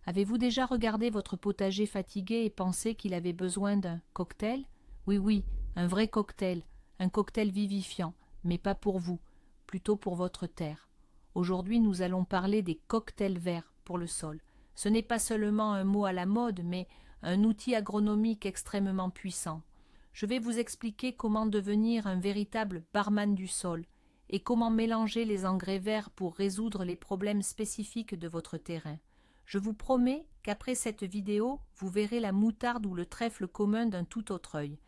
Avez-vous déjà regardé votre potager fatigué et pensé qu'il avait besoin d'un cocktail? Oui, oui, un vrai cocktail, un cocktail vivifiant, mais pas pour vous, plutôt pour votre terre. Aujourd'hui, nous allons parler des cocktails verts pour le sol. Ce n'est pas seulement un mot à la mode, mais un outil agronomique extrêmement puissant. Je vais vous expliquer comment devenir un véritable barman du sol et comment mélanger les engrais verts pour résoudre les problèmes spécifiques de votre terrain. Je vous promets qu'après cette vidéo, vous verrez la moutarde ou le trèfle commun d'un tout autre œil.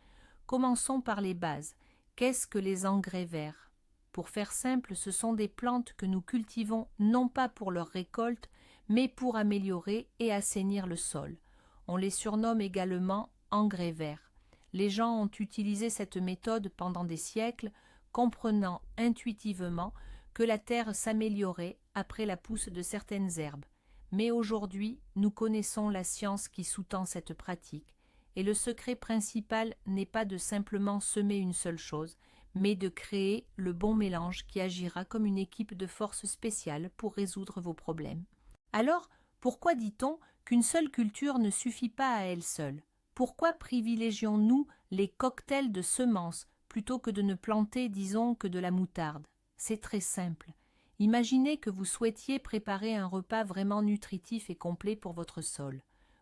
Commençons par les bases. Qu'est-ce que les engrais verts? Pour faire simple, ce sont des plantes que nous cultivons non pas pour leur récolte, mais pour améliorer et assainir le sol. On les surnomme également engrais verts. Les gens ont utilisé cette méthode pendant des siècles, comprenant intuitivement que la terre s'améliorait après la pousse de certaines herbes. Mais aujourd'hui, nous connaissons la science qui sous-tend cette pratique, et le secret principal n'est pas de simplement semer une seule chose, mais de créer le bon mélange qui agira comme une équipe de force spéciale pour résoudre vos problèmes. Alors, pourquoi dit-on qu'une seule culture ne suffit pas à elle seule? Pourquoi privilégions-nous les cocktails de semences plutôt que de ne planter, disons, que de la moutarde? C'est très simple. Imaginez que vous souhaitiez préparer un repas vraiment nutritif et complet pour votre sol.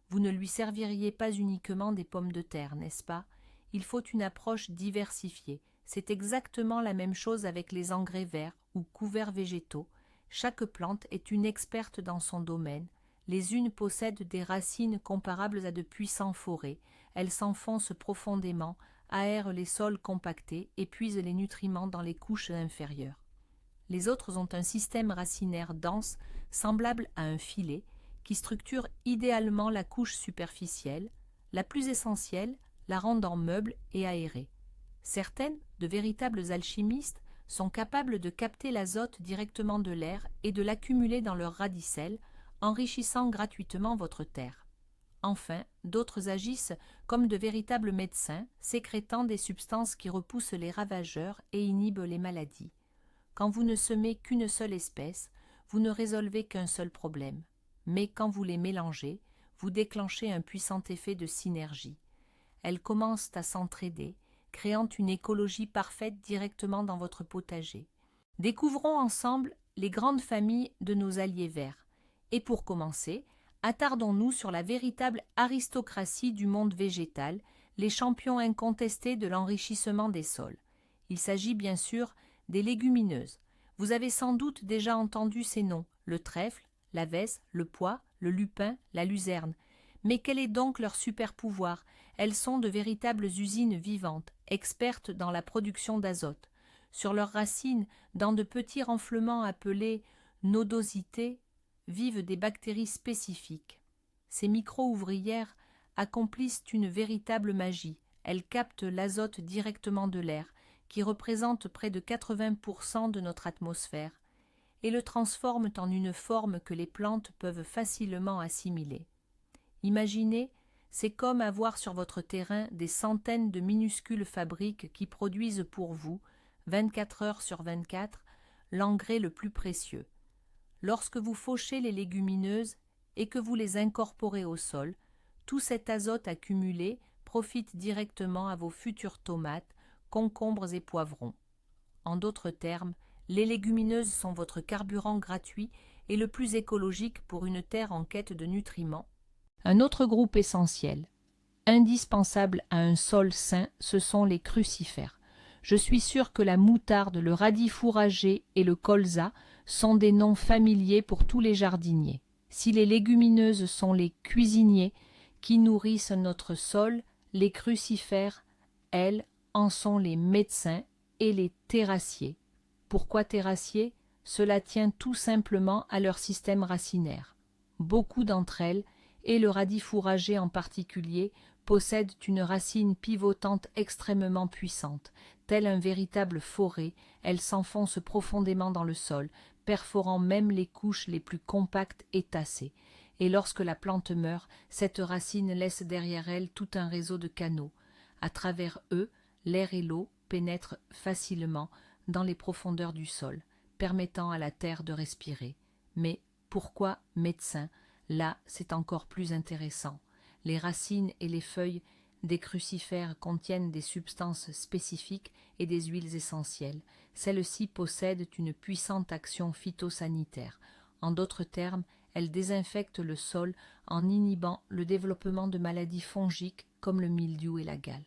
Vous ne lui serviriez pas uniquement des pommes de terre, n'est-ce pas? Il faut une approche diversifiée. C'est exactement la même chose avec les engrais verts ou couverts végétaux. Chaque plante est une experte dans son domaine. Les unes possèdent des racines comparables à de puissants forêts. Elles s'enfoncent profondément, aèrent les sols compactés et puisent les nutriments dans les couches inférieures. Les autres ont un système racinaire dense, semblable à un filet, qui structure idéalement la couche superficielle, la plus essentielle, la rendant meuble et aérée. Certaines, de véritables alchimistes, sont capables de capter l'azote directement de l'air et de l'accumuler dans leurs radicelles, enrichissant gratuitement votre terre. Enfin, d'autres agissent comme de véritables médecins, sécrétant des substances qui repoussent les ravageurs et inhibent les maladies. Quand vous ne semez qu'une seule espèce, vous ne résolvez qu'un seul problème. Mais quand vous les mélangez, vous déclenchez un puissant effet de synergie. Elles commencent à s'entraider, créant une écologie parfaite directement dans votre potager. Découvrons ensemble les grandes familles de nos alliés verts. Et pour commencer, attardons-nous sur la véritable aristocratie du monde végétal, les champions incontestés de l'enrichissement des sols. Il s'agit bien sûr des légumineuses. Vous avez sans doute déjà entendu ces noms, le trèfle, la vesse, le pois, le lupin, la luzerne. Mais quel est donc leur super pouvoir? Elles sont de véritables usines vivantes, expertes dans la production d'azote. Sur leurs racines, dans de petits renflements appelés nodosités, vivent des bactéries spécifiques. Ces micro-ouvrières accomplissent une véritable magie. Elles captent l'azote directement de l'air, qui représente près de 80% de notre atmosphère, et le transforment en une forme que les plantes peuvent facilement assimiler. Imaginez, c'est comme avoir sur votre terrain des centaines de minuscules fabriques qui produisent pour vous, 24 heures sur 24, l'engrais le plus précieux. Lorsque vous fauchez les légumineuses et que vous les incorporez au sol, tout cet azote accumulé profite directement à vos futures tomates, concombres et poivrons. En d'autres termes, les légumineuses sont votre carburant gratuit et le plus écologique pour une terre en quête de nutriments. Un autre groupe essentiel, indispensable à un sol sain, ce sont les crucifères. Je suis sûr que la moutarde, le radis fourragé et le colza sont des noms familiers pour tous les jardiniers. Si les légumineuses sont les cuisiniers qui nourrissent notre sol, les crucifères, elles, en sont les médecins et les terrassiers. Pourquoi terrassiers? Cela tient tout simplement à leur système racinaire. Beaucoup d'entre elles, et le radis fourragé en particulier, possèdent une racine pivotante extrêmement puissante. Telle un véritable forêt, elle s'enfonce profondément dans le sol, perforant même les couches les plus compactes et tassées. Et lorsque la plante meurt, cette racine laisse derrière elle tout un réseau de canaux. À travers eux, l'air et l'eau pénètrent facilement dans les profondeurs du sol, permettant à la terre de respirer. Mais pourquoi médecin? Là, c'est encore plus intéressant. Les racines et les feuilles des crucifères contiennent des substances spécifiques et des huiles essentielles. Celles-ci possèdent une puissante action phytosanitaire. En d'autres termes, elles désinfectent le sol en inhibant le développement de maladies fongiques comme le mildiou et la gale.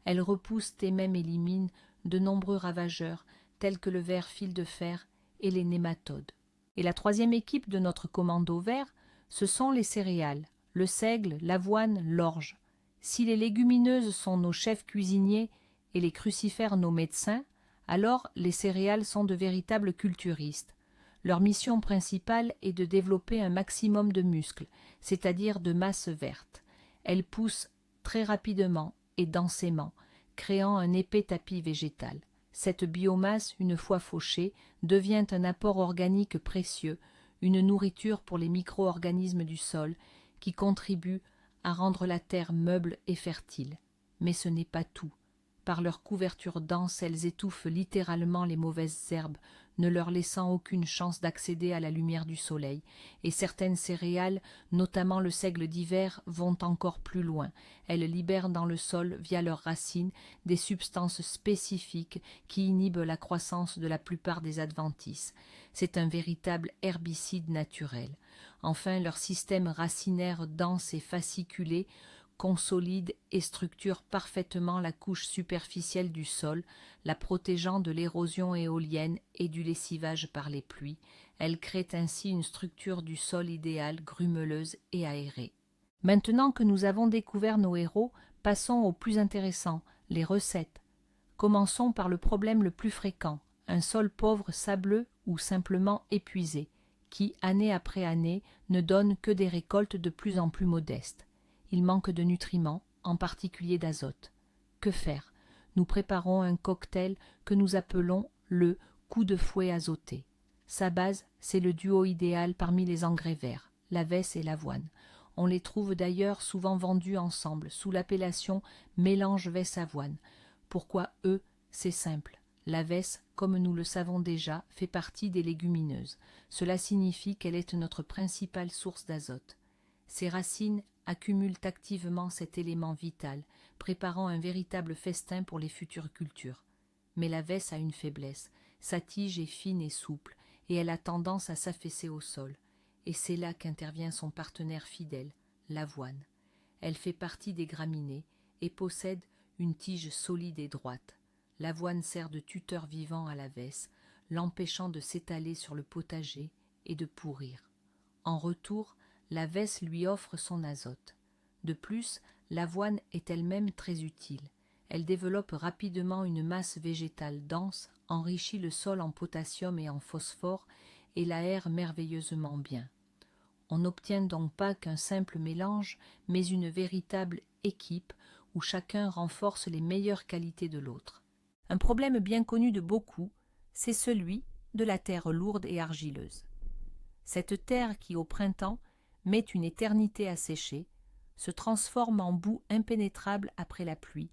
Elles repoussent et même éliminent de nombreux ravageurs tels que le ver fil de fer et les nématodes. Et la troisième équipe de notre commando vert, ce sont les céréales, le seigle, l'avoine, l'orge. Si les légumineuses sont nos chefs cuisiniers et les crucifères nos médecins, alors les céréales sont de véritables culturistes. Leur mission principale est de développer un maximum de muscles, c'est-à-dire de masse verte. Elles poussent très rapidement et densément, créant un épais tapis végétal. Cette biomasse, une fois fauchée, devient un apport organique précieux, une nourriture pour les micro-organismes du sol, qui contribuent à rendre la terre meuble et fertile. Mais ce n'est pas tout. Par leur couverture dense, elles étouffent littéralement les mauvaises herbes, ne leur laissant aucune chance d'accéder à la lumière du soleil, et certaines céréales, notamment le seigle d'hiver, vont encore plus loin. Elles libèrent dans le sol, via leurs racines, des substances spécifiques qui inhibent la croissance de la plupart des adventices. C'est un véritable herbicide naturel. Enfin, leur système racinaire dense et fasciculé consolide et structure parfaitement la couche superficielle du sol, la protégeant de l'érosion éolienne et du lessivage par les pluies. Elle crée ainsi une structure du sol idéale, grumeleuse et aérée. Maintenant que nous avons découvert nos héros, passons au plus intéressant, les recettes. Commençons par le problème le plus fréquent, un sol pauvre, sableux ou simplement épuisé, qui, année après année, ne donne que des récoltes de plus en plus modestes. Il manque de nutriments, en particulier d'azote. Que faire? Nous préparons un cocktail que nous appelons le coup de fouet azoté. Sa base, c'est le duo idéal parmi les engrais verts, la vesse et l'avoine. On les trouve d'ailleurs souvent vendus ensemble, sous l'appellation mélange vesse-avoine. Pourquoi eux? C'est simple. La vesse, comme nous le savons déjà, fait partie des légumineuses. Cela signifie qu'elle est notre principale source d'azote. Ses racines accumulent activement cet élément vital, préparant un véritable festin pour les futures cultures. Mais la vesse a une faiblesse, sa tige est fine et souple, et elle a tendance à s'affaisser au sol. Et c'est là qu'intervient son partenaire fidèle, l'avoine. Elle fait partie des graminées et possède une tige solide et droite. L'avoine sert de tuteur vivant à la vesse, l'empêchant de s'étaler sur le potager et de pourrir. En retour, la vesse lui offre son azote. De plus, l'avoine est elle-même très utile. Elle développe rapidement une masse végétale dense, enrichit le sol en potassium et en phosphore et l'aère merveilleusement bien. On n'obtient donc pas qu'un simple mélange, mais une véritable équipe où chacun renforce les meilleures qualités de l'autre. Un problème bien connu de beaucoup, c'est celui de la terre lourde et argileuse. Cette terre qui, au printemps, met une éternité à sécher, se transforme en boue impénétrable après la pluie,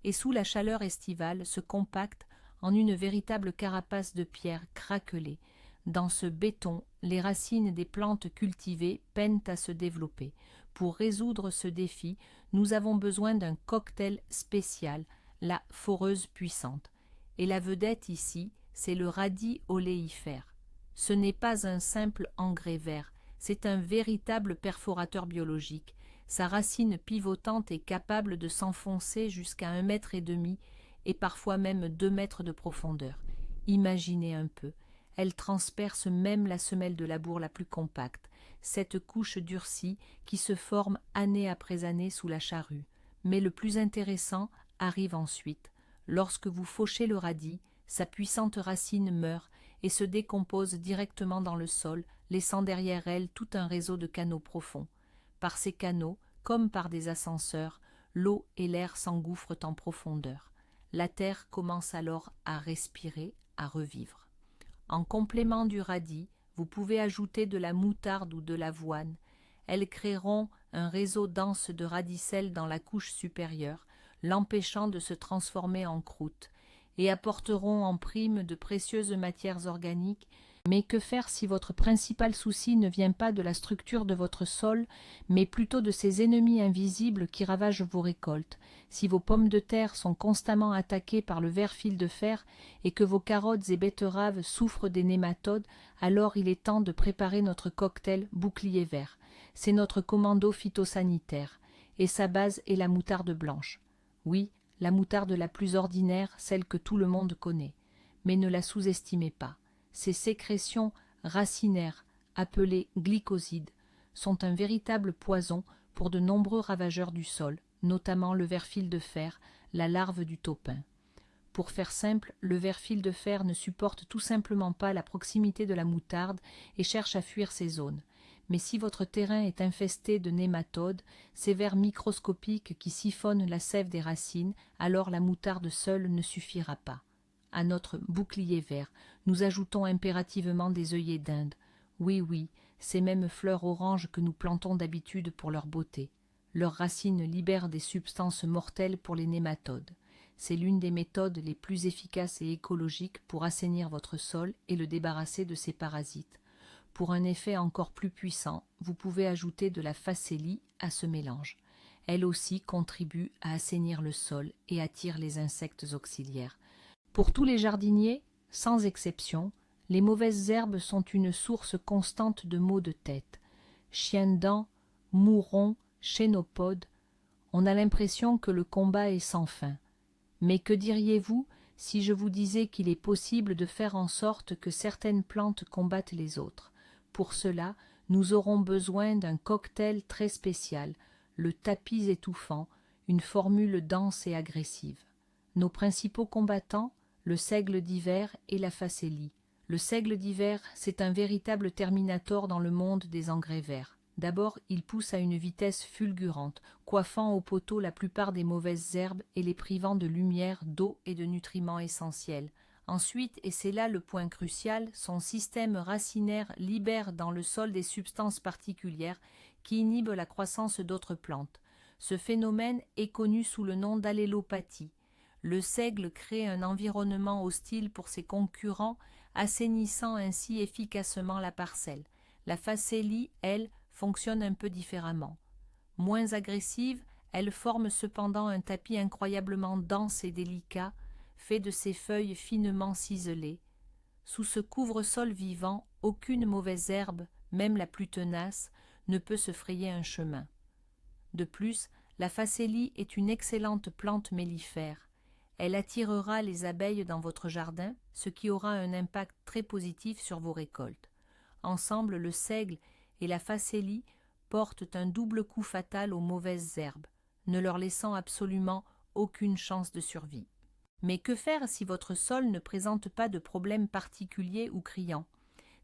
et sous la chaleur estivale se compacte en une véritable carapace de pierre craquelée. Dans ce béton, les racines des plantes cultivées peinent à se développer. Pour résoudre ce défi, nous avons besoin d'un cocktail spécial, la foreuse puissante. Et la vedette ici, c'est le radis oléifère. Ce n'est pas un simple engrais vert, c'est un véritable perforateur biologique. Sa racine pivotante est capable de s'enfoncer jusqu'à 1,5 m et parfois même 2 mètres de profondeur. Imaginez un peu, elle transperce même la semelle de labour la plus compacte, cette couche durcie qui se forme année après année sous la charrue. Mais le plus intéressant arrive ensuite. Lorsque vous fauchez le radis, sa puissante racine meurt et se décompose directement dans le sol, laissant derrière elle tout un réseau de canaux profonds. Par ces canaux, comme par des ascenseurs, l'eau et l'air s'engouffrent en profondeur. La terre commence alors à respirer, à revivre. En complément du radis, vous pouvez ajouter de la moutarde ou de l'avoine. Elles créeront un réseau dense de radicelles dans la couche supérieure, l'empêchant de se transformer en croûte, et apporteront en prime de précieuses matières organiques Mais que faire si votre principal souci ne vient pas de la structure de votre sol, mais plutôt de ces ennemis invisibles qui ravagent vos récoltes, si vos pommes de terre sont constamment attaquées par le ver fil de fer et que vos carottes et betteraves souffrent des nématodes, alors il est temps de préparer notre cocktail bouclier vert. C'est notre commando phytosanitaire, et sa base est la moutarde blanche. Oui, la moutarde la plus ordinaire, celle que tout le monde connaît. Mais ne la sous-estimez pas. Ces sécrétions racinaires, appelées glycosides, sont un véritable poison pour de nombreux ravageurs du sol, notamment le ver-fil de fer, la larve du taupin. Pour faire simple, le ver-fil de fer ne supporte tout simplement pas la proximité de la moutarde et cherche à fuir ces zones. Mais si votre terrain est infesté de nématodes, ces vers microscopiques qui siphonnent la sève des racines, alors la moutarde seule ne suffira pas. À notre bouclier vert, nous ajoutons impérativement des œillets d'Inde. Oui, oui, ces mêmes fleurs oranges que nous plantons d'habitude pour leur beauté. Leurs racines libèrent des substances mortelles pour les nématodes. C'est l'une des méthodes les plus efficaces et écologiques pour assainir votre sol et le débarrasser de ces parasites. Pour un effet encore plus puissant, vous pouvez ajouter de la facélie à ce mélange. Elle aussi contribue à assainir le sol et attire les insectes auxiliaires. Pour tous les jardiniers, sans exception, les mauvaises herbes sont une source constante de maux de tête. Chiens-dents, mourons, chénopodes, on a l'impression que le combat est sans fin. Mais que diriez-vous si je vous disais qu'il est possible de faire en sorte que certaines plantes combattent les autres? Pour cela, nous aurons besoin d'un cocktail très spécial, le tapis étouffant, une formule dense et agressive. Nos principaux combattants, le seigle d'hiver et la facélie. Le seigle d'hiver, c'est un véritable terminator dans le monde des engrais verts. D'abord, il pousse à une vitesse fulgurante, coiffant au poteau la plupart des mauvaises herbes et les privant de lumière, d'eau et de nutriments essentiels. Ensuite, et c'est là le point crucial, son système racinaire libère dans le sol des substances particulières qui inhibent la croissance d'autres plantes. Ce phénomène est connu sous le nom d'allélopathie. Le seigle crée un environnement hostile pour ses concurrents, assainissant ainsi efficacement la parcelle. La facélie, elle, fonctionne un peu différemment. Moins agressive, elle forme cependant un tapis incroyablement dense et délicat, fait de ses feuilles finement ciselées. Sous ce couvre-sol vivant, aucune mauvaise herbe, même la plus tenace, ne peut se frayer un chemin. De plus, la facélie est une excellente plante mellifère. Elle attirera les abeilles dans votre jardin, ce qui aura un impact très positif sur vos récoltes. Ensemble, le seigle et la facélie portent un double coup fatal aux mauvaises herbes, ne leur laissant absolument aucune chance de survie. Mais que faire si votre sol ne présente pas de problème particulier ou criant?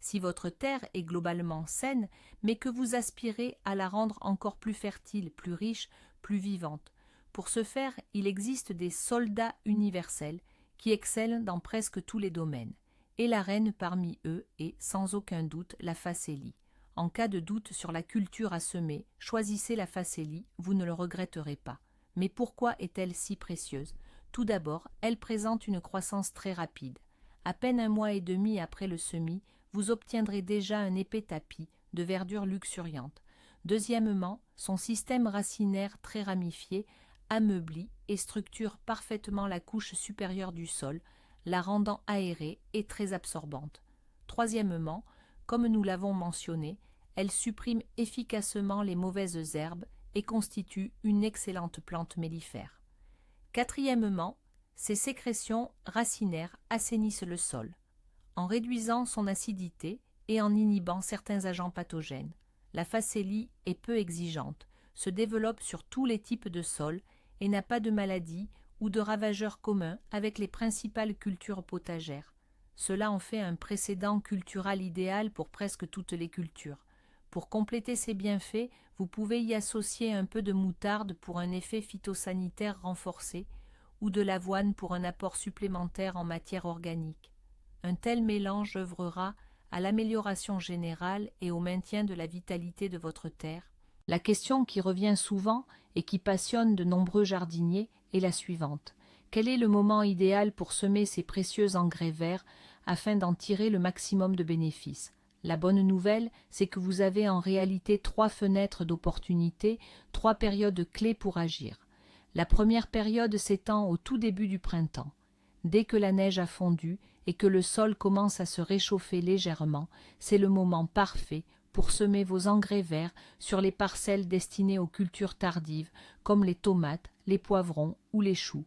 Si votre terre est globalement saine, mais que vous aspirez à la rendre encore plus fertile, plus riche, plus vivante. Pour ce faire, il existe des soldats universels qui excellent dans presque tous les domaines. Et la reine parmi eux est, sans aucun doute, la facélie. En cas de doute sur la culture à semer, choisissez la facélie, vous ne le regretterez pas. Mais pourquoi est-elle si précieuse? Tout d'abord, elle présente une croissance très rapide. À peine 1 mois et demi après le semis, vous obtiendrez déjà un épais tapis de verdure luxuriante. Deuxièmement, son système racinaire très ramifié ameublit et structure parfaitement la couche supérieure du sol, la rendant aérée et très absorbante. Troisièmement, comme nous l'avons mentionné, elle supprime efficacement les mauvaises herbes et constitue une excellente plante mellifère. Quatrièmement, ses sécrétions racinaires assainissent le sol, en réduisant son acidité et en inhibant certains agents pathogènes. La facélie est peu exigeante, se développe sur tous les types de sols et n'a pas de maladies ou de ravageurs communs avec les principales cultures potagères. Cela en fait un précédent cultural idéal pour presque toutes les cultures. Pour compléter ces bienfaits, vous pouvez y associer un peu de moutarde pour un effet phytosanitaire renforcé ou de l'avoine pour un apport supplémentaire en matière organique. Un tel mélange œuvrera à l'amélioration générale et au maintien de la vitalité de votre terre. La question qui revient souvent et qui passionne de nombreux jardiniers est la suivante. Quel est le moment idéal pour semer ces précieux engrais verts afin d'en tirer le maximum de bénéfices. La bonne nouvelle, c'est que vous avez en réalité 3 fenêtres d'opportunité, 3 périodes clés pour agir. La première période s'étend au tout début du printemps. Dès que la neige a fondu et que le sol commence à se réchauffer légèrement, c'est le moment parfait pour semer vos engrais verts sur les parcelles destinées aux cultures tardives, comme les tomates, les poivrons ou les choux.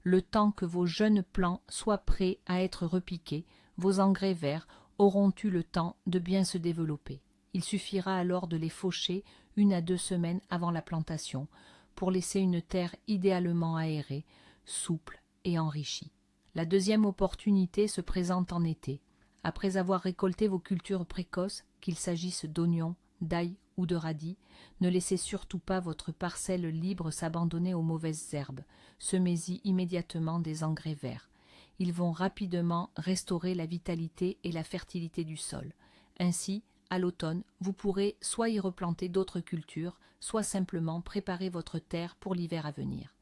Le temps que vos jeunes plants soient prêts à être repiqués, vos engrais verts auront eu le temps de bien se développer. Il suffira alors de les faucher 1 à 2 semaines avant la plantation, pour laisser une terre idéalement aérée, souple et enrichie. La deuxième opportunité se présente en été. Après avoir récolté vos cultures précoces, qu'il s'agisse d'oignons, d'ail ou de radis, ne laissez surtout pas votre parcelle libre s'abandonner aux mauvaises herbes. Semez-y immédiatement des engrais verts. Ils vont rapidement restaurer la vitalité et la fertilité du sol. Ainsi, à l'automne, vous pourrez soit y replanter d'autres cultures, soit simplement préparer votre terre pour l'hiver à venir.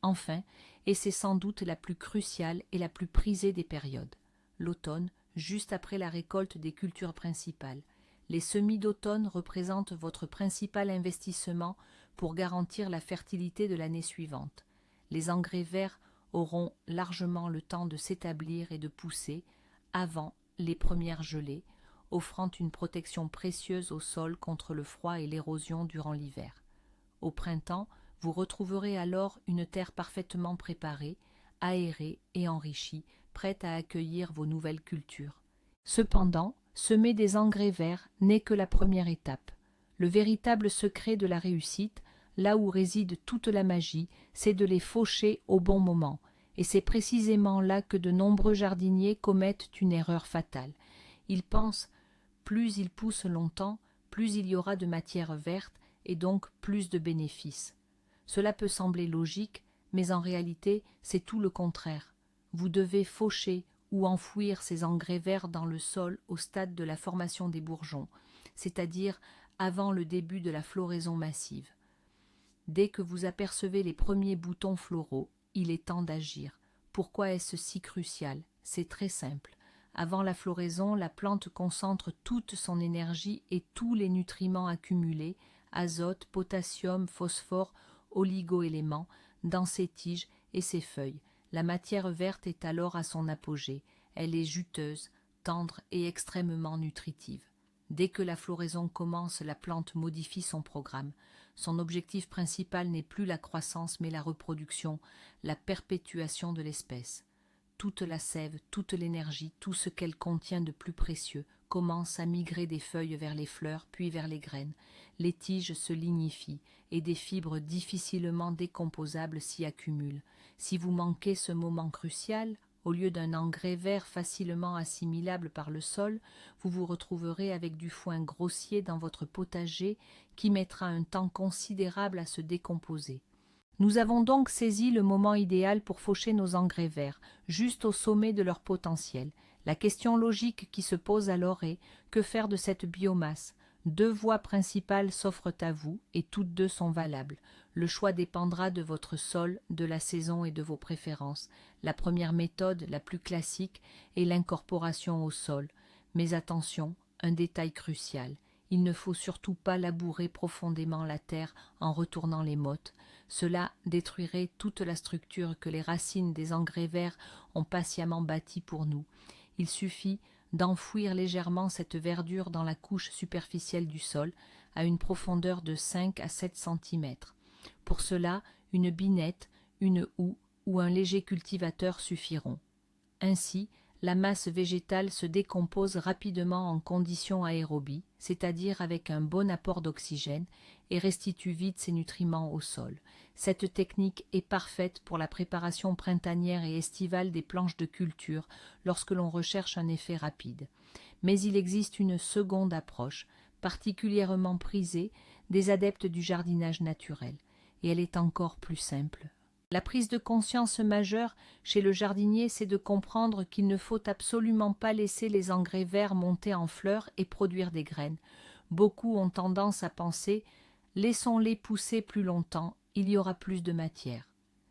Enfin, et c'est sans doute la plus cruciale et la plus prisée des périodes, l'automne, juste après la récolte des cultures principales. Les semis d'automne représentent votre principal investissement pour garantir la fertilité de l'année suivante. Les engrais verts auront largement le temps de s'établir et de pousser avant les premières gelées, offrant une protection précieuse au sol contre le froid et l'érosion durant l'hiver. Au printemps, vous retrouverez alors une terre parfaitement préparée, aérée et enrichie, prête à accueillir vos nouvelles cultures. Cependant, semer des engrais verts n'est que la première étape. Le véritable secret de la réussite, là où réside toute la magie, c'est de les faucher au bon moment. Et c'est précisément là que de nombreux jardiniers commettent une erreur fatale. Ils pensent, plus ils poussent longtemps, plus il y aura de matière verte et donc plus de bénéfices. Cela peut sembler logique, mais en réalité, c'est tout le contraire. Vous devez faucher ou enfouir ces engrais verts dans le sol au stade de la formation des bourgeons, c'est-à-dire avant le début de la floraison massive. Dès que vous apercevez les premiers boutons floraux, il est temps d'agir. Pourquoi est-ce si crucial? C'est très simple. Avant la floraison, la plante concentre toute son énergie et tous les nutriments accumulés, azote, potassium, phosphore, oligo-éléments, dans ses tiges et ses feuilles. La matière verte est alors à son apogée. Elle est juteuse, tendre et extrêmement nutritive. Dès que la floraison commence, la plante modifie son programme. Son objectif principal n'est plus la croissance mais la reproduction, la perpétuation de l'espèce. Toute la sève, toute l'énergie, tout ce qu'elle contient de plus précieux commence à migrer des feuilles vers les fleurs, puis vers les graines. Les tiges se lignifient et des fibres difficilement décomposables s'y accumulent. Si vous manquez ce moment crucial, au lieu d'un engrais vert facilement assimilable par le sol, vous vous retrouverez avec du foin grossier dans votre potager qui mettra un temps considérable à se décomposer. Nous avons donc saisi le moment idéal pour faucher nos engrais verts, juste au sommet de leur potentiel. La question logique qui se pose alors est: que faire de cette biomasse? 2 voies principales s'offrent à vous et toutes 2 sont valables. Le choix dépendra de votre sol, de la saison et de vos préférences. La première méthode, la plus classique, est l'incorporation au sol. Mais attention, un détail crucial. Il ne faut surtout pas labourer profondément la terre en retournant les mottes. Cela détruirait toute la structure que les racines des engrais verts ont patiemment bâtie pour nous. Il suffit d'enfouir légèrement cette verdure dans la couche superficielle du sol, à une profondeur de 5 à 7 cm. Pour cela, une binette, une houe ou un léger cultivateur suffiront. Ainsi, la masse végétale se décompose rapidement en conditions aérobie, c'est-à-dire avec un bon apport d'oxygène, et restitue vite ses nutriments au sol. Cette technique est parfaite pour la préparation printanière et estivale des planches de culture lorsque l'on recherche un effet rapide. Mais il existe une seconde approche, particulièrement prisée des adeptes du jardinage naturel, et elle est encore plus simple. La prise de conscience majeure chez le jardinier, c'est de comprendre qu'il ne faut absolument pas laisser les engrais verts monter en fleurs et produire des graines. Beaucoup ont tendance à penser « laissons-les pousser plus longtemps, il y aura plus de matière ».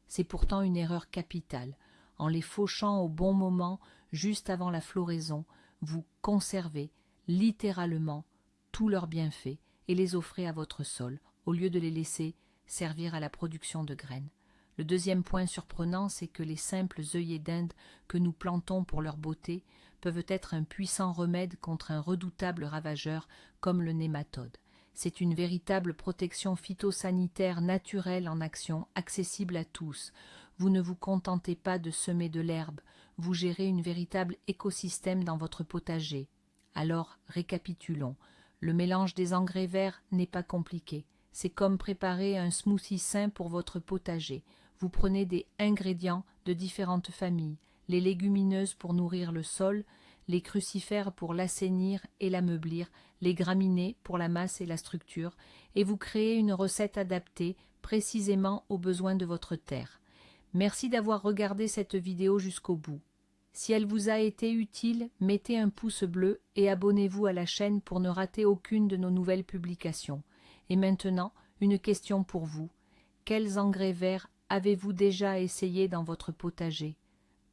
C'est pourtant une erreur capitale. en les fauchant au bon moment, juste avant la floraison, vous conservez littéralement tous leurs bienfaits et les offrez à votre sol, au lieu de les laisser servir à la production de graines. Le deuxième point surprenant, c'est que les simples œillets d'Inde que nous plantons pour leur beauté peuvent être un puissant remède contre un redoutable ravageur comme le nématode. C'est une véritable protection phytosanitaire naturelle en action, accessible à tous. Vous ne vous contentez pas de semer de l'herbe, vous gérez une véritable écosystème dans votre potager. Alors, récapitulons. Le mélange des engrais verts n'est pas compliqué. C'est comme préparer un smoothie sain pour votre potager. Vous prenez des ingrédients de différentes familles, les légumineuses pour nourrir le sol, les crucifères pour l'assainir et l'ameublir, les graminées pour la masse et la structure, et vous créez une recette adaptée précisément aux besoins de votre terre. Merci d'avoir regardé cette vidéo jusqu'au bout. Si elle vous a été utile, mettez un pouce bleu et abonnez-vous à la chaîne pour ne rater aucune de nos nouvelles publications. Et maintenant, une question pour vous. Quels engrais verts avez-vous déjà essayé dans votre potager?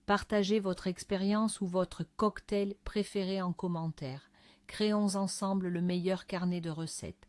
Partagez votre expérience ou votre cocktail préféré en commentaire. Créons ensemble le meilleur carnet de recettes.